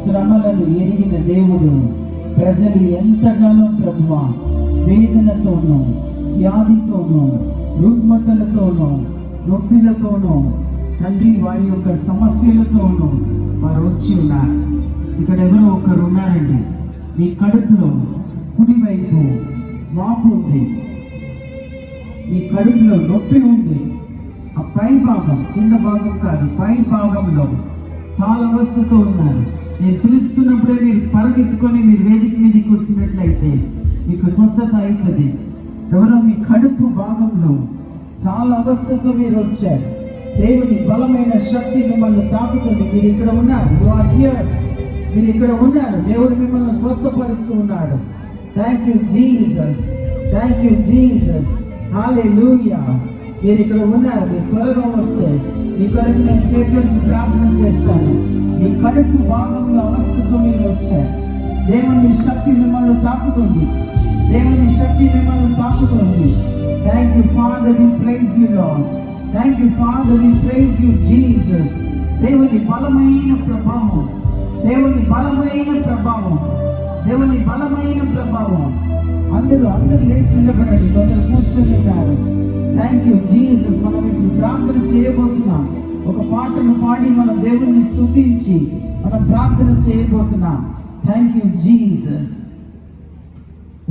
శ్రమలను ఎరిగిన దేవుడు ప్రజలు ఎంతగానో ప్రభువా వేదనతోనూ, వ్యాధితోనూ, రుగ్మతలతోనూ, నొప్పిలతోనూ తండ్రి వారి యొక్క సమస్యలతోనూ వారు వచ్చి ఉన్నారు. ఇక్కడ ఎవరో ఒకరు ఉన్నారండి, మీ కడుపులో కుడివైపు వాపు ఉంది, మీ కడుపులో నొప్పి ఉంది. ఆ పై భాగం, కింద భాగం కాదు, పై భాగంలో చాలా అవస్థతో ఉన్నారు. నేను పిలుస్తున్నప్పుడే మీరు పరిగెత్తుకొని మీరు వేదిక మీదకి వచ్చినట్లయితే మీకు స్వస్థత అవుతుంది. ఎవరో మీ కడుపు భాగంలో చాలా అవస్థతో మీరు వచ్చారు. దేవుని బలమైన శక్తి మిమ్మల్ని తాకుతుంది. మీరు ఇక్కడ ఉన్నారు, యు ఆర్ హియర్, మీరు ఇక్కడ ఉన్నారు. దేవుడు మిమ్మల్ని స్వస్థపరుస్తూ ఉన్నాడు. Thank you Jesus, thank you Jesus, hallelujah. మీరు ఇక్కడ ఉన్నారు, మీరు త్వరగా వస్తే మీ కొరకు నేను చేతుల నుంచి ప్రార్థన చేస్తాను. మీ కడుపు భాగంలో అవస్థతో మీరు వచ్చారు. దేవుని శక్తి మిమ్మల్ని తాకుతుంది, దేవుని శక్తి మిమ్మల్ని తాకుతుంది. Thank you father, we praise you Lord. Thank you father, we praise you Jesus. దేవుని బలమైన ప్రభావం, దేవుని బలమైన ప్రభావం, దేవుని బలమైన ప్రభావం. అందరూ లేచి నిలబడండి, కొందరు కూర్చొని ఉన్నారు. Thank you Jesus. మనం ఇప్పుడు ప్రార్థన చేయబోతున్నాం. ఒక పాటను పాడి మనం దేవుని స్తుతించి మనం ప్రార్థన చేయబోతున్నాం. Thank you Jesus.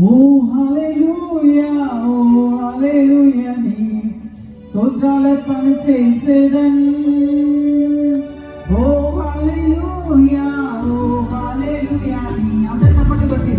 ఓ హల్లెలూయా, ఓ హల్లెలూయా, నీ స్తోత్రాలర్పణ చేసేదన్. ఓ హల్లెలూయా, ఓ హల్లెలూయా, నీ అందరూ చప్పట్లు కొట్టి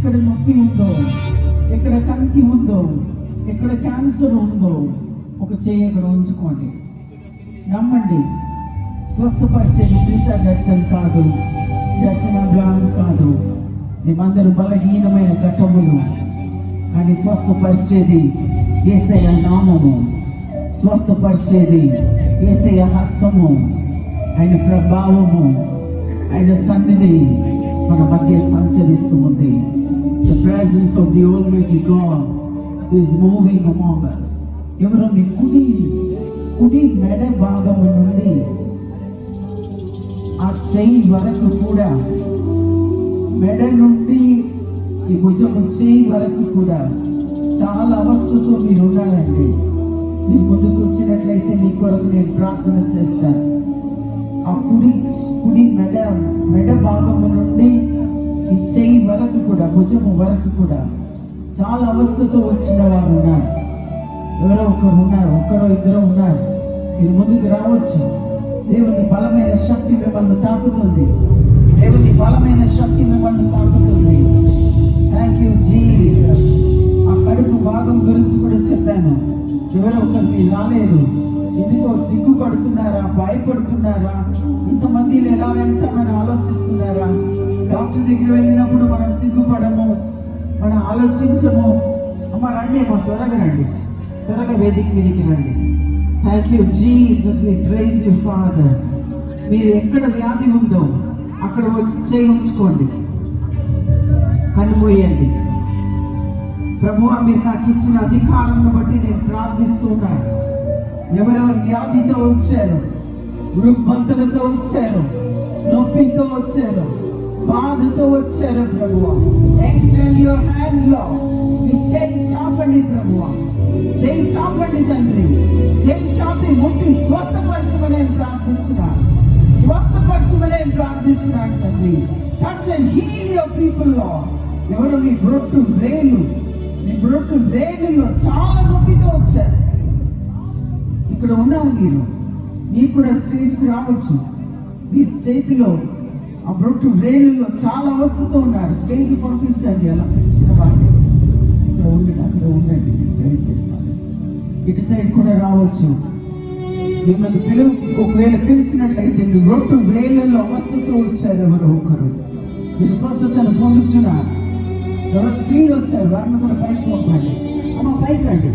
ఎక్కడ నొప్పి ఉందో, ఎక్కడ కంటి ఉందో, ఎక్కడ క్యాన్సర్ ఉందో ఒక చేయి అక్కడ ఉంచుకోండి. నమ్మండి, స్వస్థపరిచేది ప్రీతా జడ్సన్ కాదు, జడ్సన్ అబ్రాహం కాదు. మేమందరూ బలహీనమైన ఘటములు, కానీ స్వస్థపరిచేది యేసయ్య నామము, స్వస్థపరిచేది యేసయ్య హస్తము, ఆయన ప్రభావము, ఆయన సన్నిధి మన మధ్య సంచరిస్తూ ఉంది. The presence of the Almighty God is moving among us. ఎవరు మీ కుడి మెడ భాగము నుండి ఆ చెయ్యి వరకు కూడా, మెడ నుండి ఈ భుజము చెయ్యి వరకు కూడా చాలా అవస్థతో మీరు ఉండాలండి. మీరు ముందుకు వచ్చినట్లయితే మీ కొరకు నేను ప్రార్థన చేస్తాను. ఆ కుడి మెడ భాగము నుండి ఈ చెయ్యి వరకు కూడా, భుజము వరకు కూడా చాలా అవస్థతో వచ్చిన వారు ఉన్నారు. ఎవరో ఒకరు ఉన్నారు, ఒక్కరో ఇద్దరు ఉన్నారు. మీరు ముందుకు రావచ్చు. దేవుని బలమైన శక్తి మిమ్మల్ని తాకుతుంది. దేవుని బలమైన శక్తి మిమ్మల్ని తాకుతుంది. Thank you Jesus. ఆ కడుపు భాగం గురించి కూడా చెప్పాను. ఎవరో ఒకరు మీరు రాలేదు, ఎందుకో సిగ్గుపడుతున్నారా, భయపడుతున్నారా, ఇంతమందిలో ఎలా వెళ్తామని ఆలోచిస్తున్నారా? డాక్టర్ దగ్గర వెళ్ళినప్పుడు మనం సిగ్గుపడము, మనం ఆలోచించము. అమ్మ రండి, అమ్మ త్వరగా రండి, త్వరగా వేదిక మీదకి రండి. Thank you Jesus, we praise you father. మీరు ఎక్కడ వ్యాధి ఉందో అక్కడ వచ్చి చేయి ఉంచుకోండి, కన్నుమూయండి. ప్రభువా, మీరు నాకు ఇచ్చిన అధికారాన్ని బట్టి నేను ప్రార్థిస్తున్నాను. ఎవరెవరు వ్యాధితో వచ్చారు, రుగ్మతలతో వచ్చారు, నొప్పితో వచ్చారు, బాధతో వచ్చారు ప్రభువా, ఎక్స్టెండ్ యువర్ హ్యాండ్ లో మీ చేయి చాపండి ప్రభువా, చేయి చాపండి తండ్రి, చేయి చాపి ముట్టి స్వస్థపరచమని నేను ప్రార్థిస్తున్నాను, స్వస్థపరచమని నేను ప్రార్థిస్తున్నాను తండ్రి. Touch and heal your people లో. ఎవరు మీ బ్రొట్టు వేలులో చాలా నొప్పితో వచ్చారు, ఇక్కడ ఉన్నారు మీరు కూడా స్టేజ్కి రావచ్చు. మీ చేతిలో ఆ బ్రొట్టు వేలులో చాలా అవస్థతో ఉన్నారు, స్టేజ్ పంపించండి. అలా పిలిచిన వాళ్ళు అక్కడ ఉండండి, నేను ట్రై చేస్తాను. ఇటు సైడ్ కూడా రావచ్చు. మిమ్మల్ని ఒకవేళ పిలిచినట్లయితే మీ బ్రొట్టు వేలులో అవస్థతో వచ్చారు ఎవరు ఒకరు, మీరు స్వస్థతను పొందుతున్నారు. ఎవరు స్త్రీలు వచ్చారు, వారిని కూడా పైకి పంపండి. అమ్మ పైకి రండి.